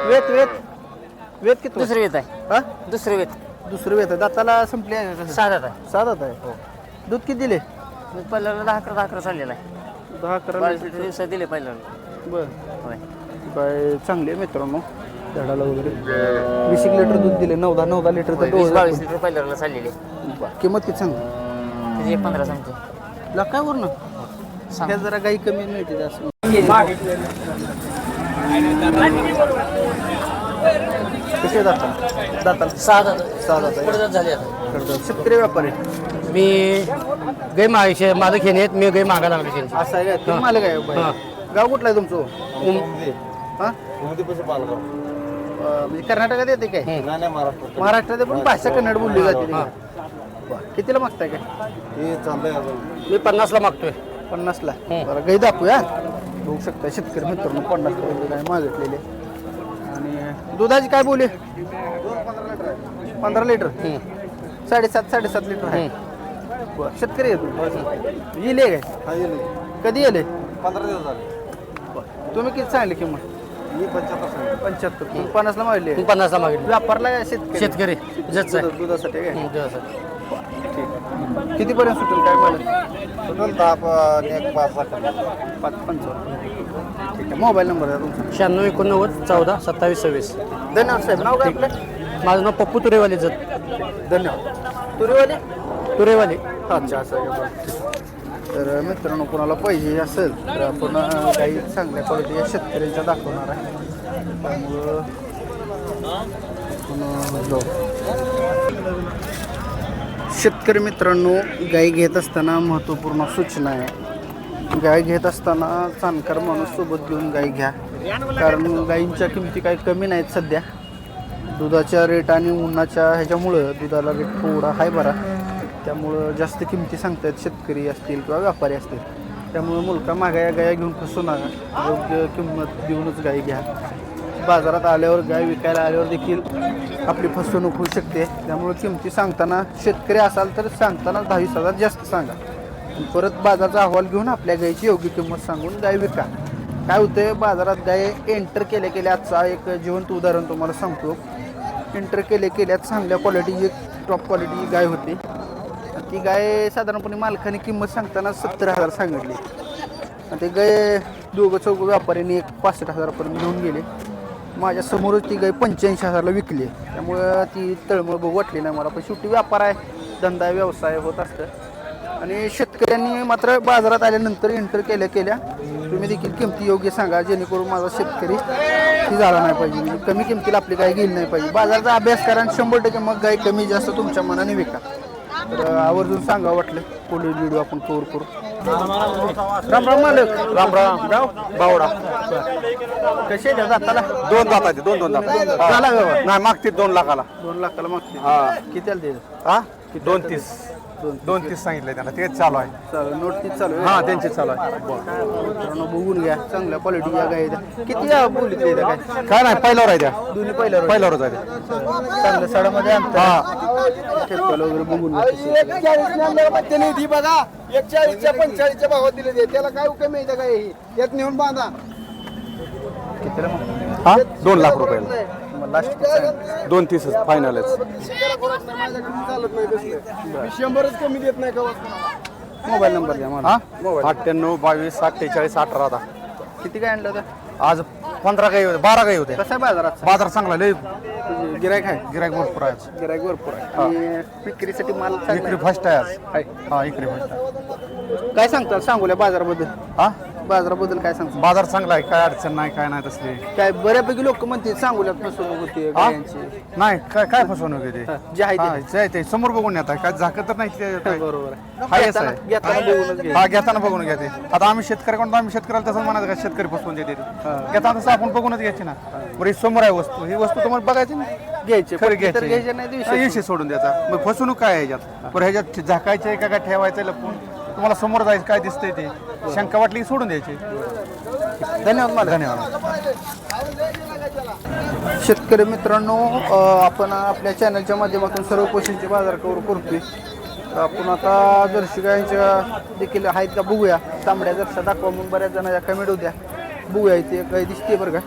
वेत वेत वेत किती दुसरी वेत आहे. हा दुसरी वेत दुसरं वेत आहे. दाताला संपली आहे का? 6 दात आहे. 6 दात आहे. हो. दूध किती दिले? मी पहिल्याला 10 चाललेला आहे. 10-11 22 लिटर दिवसात दिले पहिल्याला. बर होय. काय चांगली आहे मित्रांनो. झाडाला वगैरे 20 लिटर दूध दिले. 9-10 लिटर तर 22 लिटर पहिल्याला चाललेले. किंमत किती सांग? त्याची 15 सांगतो. ला काय वरण सांग. जरा काही कमी मिळते जास्त. कसे दाता दाताला 6 दात. 6 दात पुढे जात झाले आता. शेतकरी व्यापारी मी गाय मागायचे माझं खेणे आहेत. मी गाय मागायला लागलो खेळ. असं आहे का? तुम्ही मालक आहे बाई. गाव कुठलं आहे तुमचं? हा म्हणजे कर्नाटकात येते काय? महाराष्ट्रात पण भाषा कन्नड बोलली जाते तिकडे. कितीला मागताय काय? मी 50 ला मागतोय. 50 ला. बरं गाई दाखवूया. बघू शकता शेतकरी मित्रांनो 50 ला काय मागितलेले. आणि दुधाची काय बोली? 15 लिटर 7.5 लिटर आहे. बरं शेतकरी येतो येले काय? कधी येले? 15 दिवस झाले. तुम्ही किती सांगले किंमत? मी 75 50 ला मागले. 50 ला मागितले. व्यापारला शेतकरी शेतकरी जच आहे. दुधासाठी काय? दुधासाठी. ठीक. कितीपर्यंत सुटेल काय मला? टोटल 10 5 55. ठीक आहे. मोबाईल नंबर आहे तुमचा? 96 89 14 27 26. धन्यवाद साहेब. नाव काय आपलं? माझं नाव पप्पू तुरेवाले जत. धन्यवाद. तुरीवाले तुरेवाले. अच्छा असं आहे का? बरं. तर मित्रांनो कोणाला पाहिजे असेल तर आपण काही चांगल्या क्वालिटीच्या शेतकऱ्यांच्या दाखवणार आहे. त्यामुळं आपण जाऊ. शेतकरी मित्रांनो गाय घेत असताना महत्त्वपूर्ण सूचना आहे. गाय घेत असताना जाणकार माणूस सोबत घेऊन गाय घ्या. कारण गायींच्या किमती काही कमी नाहीत सध्या. दुधाच्या रेट आणि उन्हाच्या ह्याच्यामुळं दुधाला रेट थोडा हाय बरा. त्यामुळं जास्त किमती सांगतायत शेतकरी असतील किंवा व्यापारी असतील. त्यामुळं मुलका मागाया गाया घेऊन फसू नका. योग्य किंमत देऊनच गाय घ्या. बाजारात आल्यावर गाय विकायला आल्यावर देखील आपली फसवणूक होऊ शकते. त्यामुळे किमती सांगताना शेतकरी असाल तर सांगताना 10,000 जास्त सांगा. परत बाजाराचा अहवाल घेऊन आपल्या गायची योग्य किंमत सांगून गाय विका. काय होतं बाजारात गाय एंटर केल्या आजचा एक जिवंत उदाहरण तुम्हाला सांगतो. एंटर केल्या चांगल्या क्वालिटीची टॉप क्वालिटीची गाय होती. ती गाय साधारणपणे मालकाने किंमत सांगताना 70,000 सांगितली. आणि ते गाय दोघं व्यापाऱ्यांनी एक 65,000पर्यंत घेऊन गेले. माझ्या समोरच ती गाय 85,000ला विकली. त्यामुळं ती तळमळ बघू वाटली नाही मला. पण शेवटी व्यापार आहे, धंदा व्यवसाय होत असतं. आणि शेतकऱ्यांनी मात्र बाजारात आल्यानंतर एंटर केल्या तुम्ही देखील किमती योग्य सांगा. जेणेकरून माझा शेतकरी ती झाला नाही पाहिजे. म्हणजे कमी किमतीला आपली गाय गेली नाही पाहिजे. बाजाराचा अभ्यास करा आणि 100% मग गाय कमी जास्त तुमच्या मनाने विका. तर आवर्जून सांगा वाटलं पुढील व्हिडिओ आपण कव्हर करू. राम राम मालक. राम राम गाव बावडा. कसे द्या दाताला? 2 दाताचे 2 दात. झाला व्यवहार? नाही मागते 2 लाखाला. 2 लाखाला मागते. हा. कितीला द्यायचं? हा 230 230 सांगितलंय त्यांना. तेच चालू आहे. चालेल. नोट तीच चालू आहे. हा त्यांचे चालू आहे. मित्रांनो बघून घ्या. चांगल्या क्वालिटीच्या गाय द्या. किती बोलीत द्या काय? काय नाही पहिल्यावर आहे त्या. दोन्ही पहिल्यावर पहिल्यावरच आहे त्या. चांगल्या साडामध्ये आणता. हा ठेपकाला वगैरे बघून घ्या. 41 बघा 41च्या 45च्या भावात दिले ते. त्याला काय कमी आहे काय यात नेऊन बांधा. कितीला मग? हा 2 लाख रुपयाला. लास्ट 230 फायनलच. चालत नाही तसलं. 100च कमी देत नाही का? मोबाईल नंबर द्या मला. हा 98 22 48 18 10. किती काय आणलं होतं? आज 15 काही होते 12 काही होते. कसं आहे बाजारात? बाजार चांगला लय गिरायक आहे. गिरायक भरपूर आहे. गिरायक भरपूर आहे. आणि विक्रीसाठी माल चांगला इकडे फर्स्ट आहे आज. आहे. हा इकडे फर्स्ट आहे. काय सांगता सांगूया बाजाराबद्दल? हा बाजाराबद्दल काय सांगता? बाजार चांगला आहे. काय अडचण नाही काय नाही तसली. काय बऱ्यापैकी लोक म्हणते सांगूल्यात फसवणूक होते हा? गायांची. नाही काय फसवणूक आहे ते. जे आहे हा, ते. ते समोर बघून येतात. काय झाकत तर नाही ते काय. बरोबर आहे. हा, येस आहे. घेताना बघूनच घे. हा घेताना बघून घ्या ते. आता आम्ही शेतकऱ्याकडून आम्ही शेतकऱ्याला तसं म्हणायचं का शेतकरी फसवून देते घेताना तसं आपण बघूनच घ्यायची ना. बरं ही समोर आहे वस्तू. ही वस्तू तुम्हाला बघायची ना घ्यायचे खरं तर घ्यायचे नाही दिवशी. विषय सोडून द्यायचा. मग फसवणूक काय आहे ह्याच्यात? बरं ह्याच्यात झाकायचं आहे का ठेवायचं लपून तुम्हाला समोर जायचं काय दिसतंय ते. शंका वाटली की सोडून द्यायची. धन्यवाद मला. धन्यवाद. शेतकरी मित्रांनो आपण आपल्या चॅनलच्या माध्यमातून सर्व पशूंचे बाजार कव्हर करतोय. तर आपण आता जर्सी गायींच्या देखील आहेत का बघूया. तांबड्या जर्सा दाखवा म्हणून बऱ्याच जणांच्या कमेंट होत्या. बघूया इथे गाय दिसते बरं का.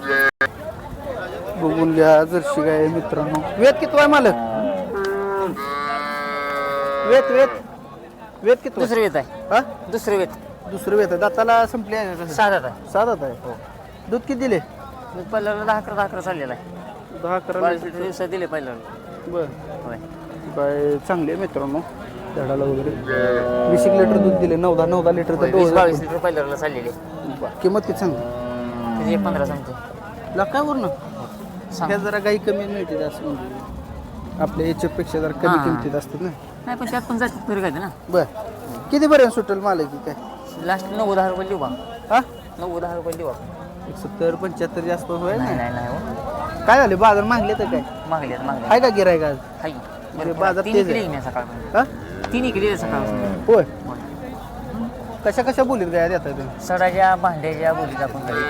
बघून घ्या जर्सी गाय आहे मित्रांनो. वेत किती आहे मालक? वेत वेत वेत किती दुसरं वेत आहे. हा दुसरं वेत दुसरं वेत आहे. दाताला संपली आहे का? 6 दात आहे. 6 दात आहे. दूध किती दिले? दूध पहिल्याला 10 चाललेला आहे. 10-11 40 लिटर दिवसात दिले पहिल्याला. बर होय. काय चांगली आहे मित्रांनो. झाडाला वगैरे 20 लिटर दूध दिले. 9-10 लिटर तर 22 लिटर पहिल्याला चाललेले. किंमत किती सांग? त्याचे 15 सांगतो. ला काय वरनं सांग. ह्या जरा गाई कमी मिळते असं म्हणजे आपल्या याच्यापेक्षा जरा कमी हां. किमतीत असतात ना. नाही पण त्यात पण जास्त फरक आहे ना. बर किती पर्यंत सुटेल मालक की काय? लास्ट 90-10 रुपये देऊ बा. हा 90-10 रुपये देऊ बा. 70-75 जास्त होय नाही ना. नाही नाही हो. काय झाले बाजार मागले तर काय मागले आहे का गिरायक आज? हाय. म्हणजे बाजार तीन तेज इकडे आहे. येईन सकाळपर्यंत. हा 3 इकडे सकाळपासून. होय कशा कशा बोलीत गाय देताय तुम्ही? सडाच्या भांड्याच्या बोलीत आपण घरी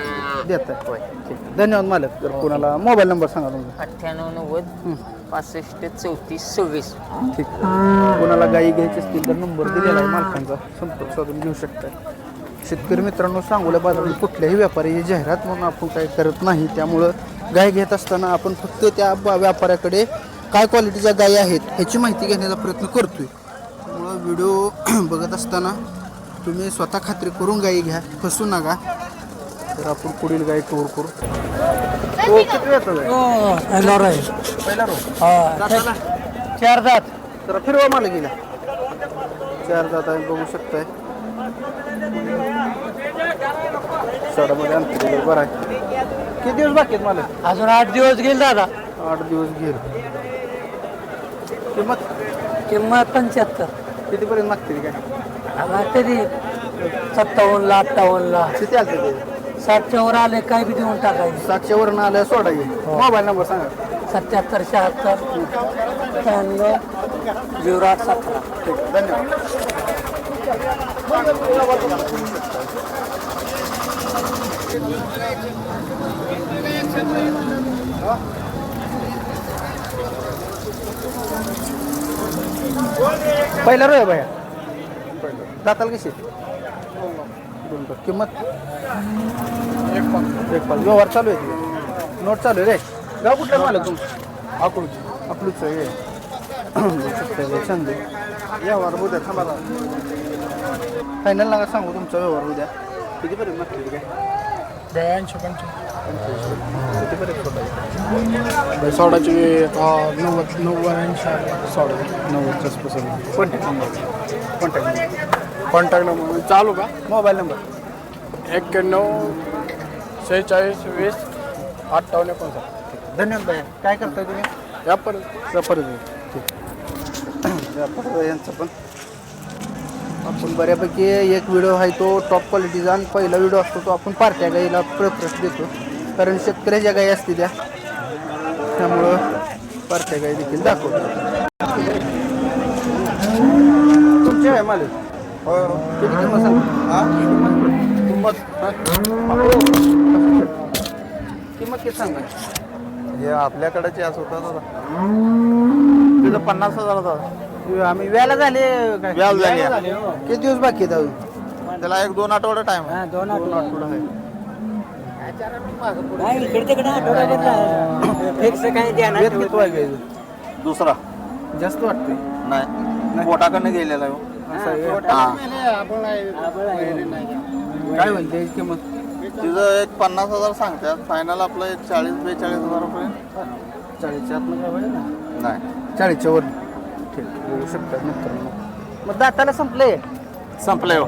देताय. होय. ठीक धन्यवाद मालक. जर कोणाला मोबाईल नंबर सांगा तुमचा. 98 90 65 34 26. ठीक कोणाला गाई घ्यायची असतील तर नंबर दिलेला आहे मालकांचा, संपर्क साधून घेऊ शकता. शेतकरी मित्रांनो सांगोला बाजारात कुठल्याही व्यापारी जाहिरात म्हणून आपण काही करत नाही. त्यामुळं गाय घेत असताना आपण फक्त त्या व्यापाऱ्याकडे काय क्वालिटीच्या गायी आहेत ह्याची माहिती घेण्याचा प्रयत्न करतोय. त्यामुळं व्हिडिओ बघत असताना तुम्ही स्वतः खात्री करून गायी घ्या, फसू नका. तर आपण पुढील गाय कव्हर करू. हो किती वेळ पहिला रो दाताला 4 दात. जरा फिरवा मला गेला 4 दात आहे बघू शकताय. सडामध्ये आणते बरं आहे. किती दिवस बाकी आहेत मला? अजून 8 दिवस गेल दादा. 8 दिवस घेईल. किंमत किंमत 75. कितीपर्यंत मागते काय? तरी 57 ला 58 ला किती आलते ते? 60च्या वर आले काय बी देऊन टाकायचे. 700 वरून आलं सोडा ये. मोबाईल नंबर सांगा. 77 76 96 08 17. ठीक धन्यवाद. पहिला रो आहे भैया दाताल कशी? 2 किंमत 1-5 व्यवहार चालू आहे. नोट चालू आहे रे. गाव कुठलं मालक तुमचं? अकलूच आहे. छंद व्यवहार उद्या थांबा. फायनल नका सांगू तुमचा व्यवहार उद्या कितीपर्यंत मागतील काय? 82-85. कितीपर्यंत सोडायचं? सोडाची 90-80 सोडा 90 पसंत. कॉन्टॅक्ट नंबर कॉन्टॅक्ट नंबर चालू का? Mobile number 91 46 20 58 59. धन्यवाद भैया. काय करताय तुम्ही? व्यापार व्यापार ठीक व्यापार यांचा पण आपण बऱ्यापैकी एक व्हिडिओ आहे तो टॉप क्वालिटीचा आणि पहिला व्हिडिओ असतो तो आपण पार्ट्या गाईला प्रथम देतो कारण शेतकऱ्याच्या गाई असते त्यामुळं पार्ट्या गाई देखील दाखवतो. तुमचे आहे मालक? किती किंमत सांगा? किंमत किती सांगा? हे आपल्याकडेचे असं होतं तिथं 50,000 आम्ही व्याला झाले काय? व्याल झाली. किती दिवस बाकी आहेत अजून? त्याला 1-2 आठवडा टाइम आहे. 2 आठवडा आहे. वेत किती आहे गाईचं? दुसरा जास्त वाटते नाही पोटाकडनं गेलेला आहे. असं आहे का? काय म्हणते याची किंमत? तिथं एक 50,000 सांगतात. फायनल आपलं एक 40-42 रुपये. 40च्या आतनं काय होईल ना? नाही 40च्या वर ठीक बघू शकतात मित्रांनो. मग दाताला संपलंय. संपले हो.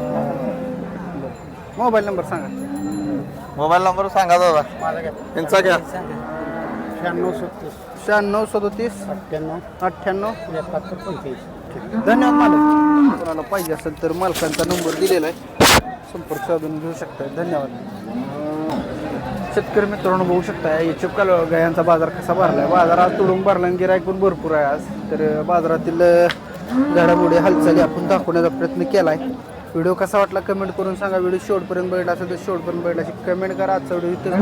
मोबाईल नंबर सांगा. मोबाईल नंबर सांगा दादा त्यांचा घ्या. 96 37 98 धन्यवाद मालक. कोणाला पाहिजे असेल तर मालकांचा नंबर दिलेला आहे, संपर्क साधून घेऊ शकता. धन्यवाद. शेतकरी मित्रांनो बघू शकता चिपकाल गायांचा बाजार कसा भरला आहे. बाजारात तुडून भरला आणि गिराईक पण भरपूर आहे आज. तर बाजारातील घडामोडी हालचाली आपण दाखवण्याचा प्रयत्न केला आहे. व्हिडिओ कसा वाटला कमेंट करून सांगा. व्हिडिओ शेवटपर्यंत बघितला असेल तर शेवटपर्यंत बघितला कमेंट करा. आजचा व्हिडिओ इथेच